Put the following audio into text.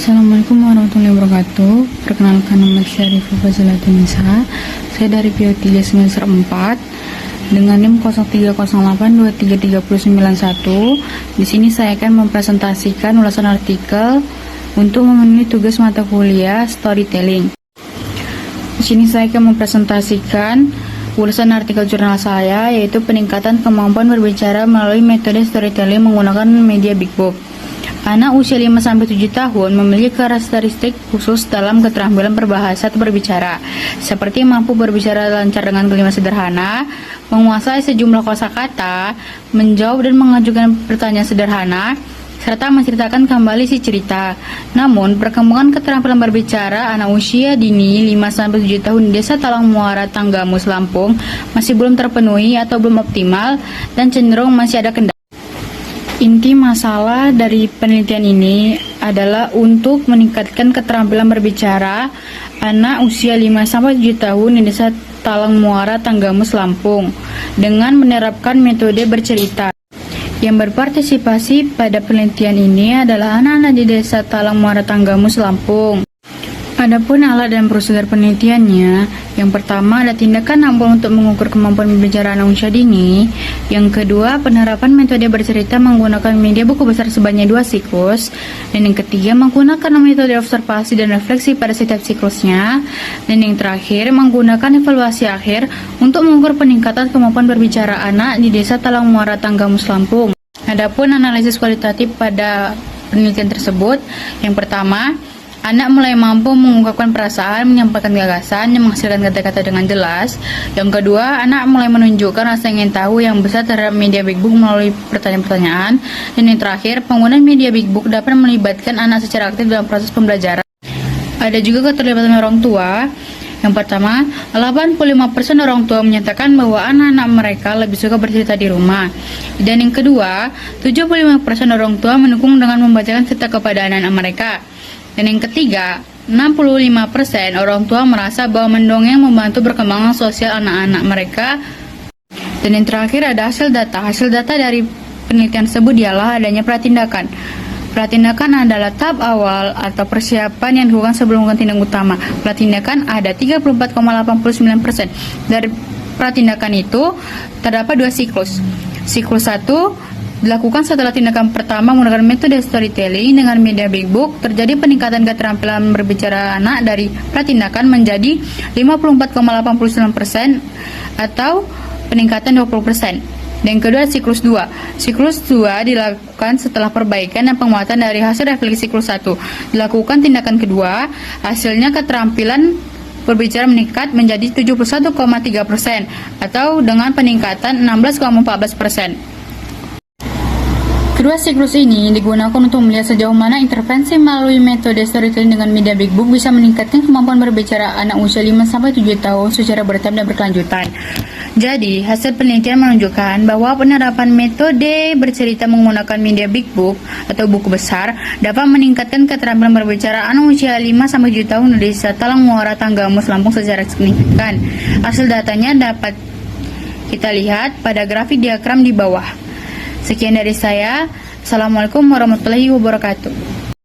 Assalamualaikum warahmatullahi wabarakatuh. Perkenalkan, nama saya Rifa Fazilatunisa. Saya dari PO 3 semester 4 dengan NIM 0308233091. Di sini saya akan mempresentasikan ulasan artikel untuk memenuhi tugas mata kuliah storytelling. Di sini saya akan mempresentasikan ulasan artikel jurnal saya, yaitu peningkatan kemampuan berbicara melalui metode storytelling menggunakan media Big Book. Anak usia 5-7 tahun memiliki karakteristik khusus dalam keterampilan berbahasa atau berbicara, seperti mampu berbicara lancar dengan kalimat sederhana, menguasai sejumlah kosakata, menjawab dan mengajukan pertanyaan sederhana, serta menceritakan kembali si cerita. Namun, perkembangan keterampilan berbicara anak usia dini 5-7 tahun di Desa Talang Muara, Tanggamus, Lampung masih belum terpenuhi atau belum optimal dan cenderung masih ada kendala. Inti masalah dari penelitian ini adalah untuk meningkatkan keterampilan berbicara anak usia 5-7 tahun di Desa Talang Muara, Tanggamus, Lampung dengan menerapkan metode bercerita. Yang berpartisipasi pada penelitian ini adalah anak-anak di Desa Talang Muara, Tanggamus, Lampung. Adapun alat dan prosedur penelitiannya, yang pertama ada tindakan ampun untuk mengukur kemampuan berbicara anak usia dini. Yang kedua, penerapan metode bercerita menggunakan media buku besar sebanyak 2 siklus. Dan yang ketiga, menggunakan metode observasi dan refleksi pada setiap siklusnya. Dan yang terakhir, menggunakan evaluasi akhir untuk mengukur peningkatan kemampuan berbicara anak di Desa Talang Muara, Tanggamus, Lampung. Adapun analisis kualitatif pada penelitian tersebut, yang pertama, anak mulai mampu mengungkapkan perasaan, menyampaikan gagasan, dan menghasilkan kata-kata dengan jelas. Yang kedua, anak mulai menunjukkan rasa ingin tahu yang besar terhadap media Big Book melalui pertanyaan-pertanyaan. Dan yang terakhir, penggunaan media Big Book dapat melibatkan anak secara aktif dalam proses pembelajaran. Ada juga keterlibatan orang tua. Yang pertama, 85% orang tua menyatakan bahwa anak-anak mereka lebih suka bercerita di rumah. Dan yang kedua, 75% orang tua mendukung dengan membacakan cerita kepada anak-anak mereka. Dan yang ketiga, 65% orang tua merasa bahwa mendongeng membantu perkembangan sosial anak-anak mereka. Dan yang terakhir ada hasil data. Hasil data dari penelitian tersebut ialah adanya pratindakan. Pratindakan adalah tahap awal atau persiapan yang dilakukan sebelum melakukan tindakan utama. Pratindakan ada 34,89%. Dari pratindakan itu terdapat 2 siklus. Siklus 1 dilakukan setelah tindakan pertama menggunakan metode storytelling dengan media Big Book. Terjadi peningkatan keterampilan berbicara anak dari pratindakan menjadi 54,89% atau peningkatan 20%. Dan yang kedua, siklus 2. Siklus 2 dilakukan setelah perbaikan dan penguatan dari hasil refleksi siklus 1. Dilakukan tindakan kedua, hasilnya keterampilan berbicara meningkat menjadi 71,3% atau dengan peningkatan 16,14%. Kedua siklus ini digunakan untuk melihat sejauh mana intervensi melalui metode storytelling dengan media Big Book bisa meningkatkan kemampuan berbicara anak usia 5-7 tahun secara bertahap dan berkelanjutan. Jadi, hasil penelitian menunjukkan bahwa penerapan metode bercerita menggunakan media Big Book atau buku besar dapat meningkatkan keterampilan berbicara anak usia 5-7 tahun di Desa Talang Muara, Tanggamus, Lampung secara signifikan. Hasil datanya dapat kita lihat pada grafik diagram di bawah. Sekian dari saya. Assalamualaikum warahmatullahi wabarakatuh.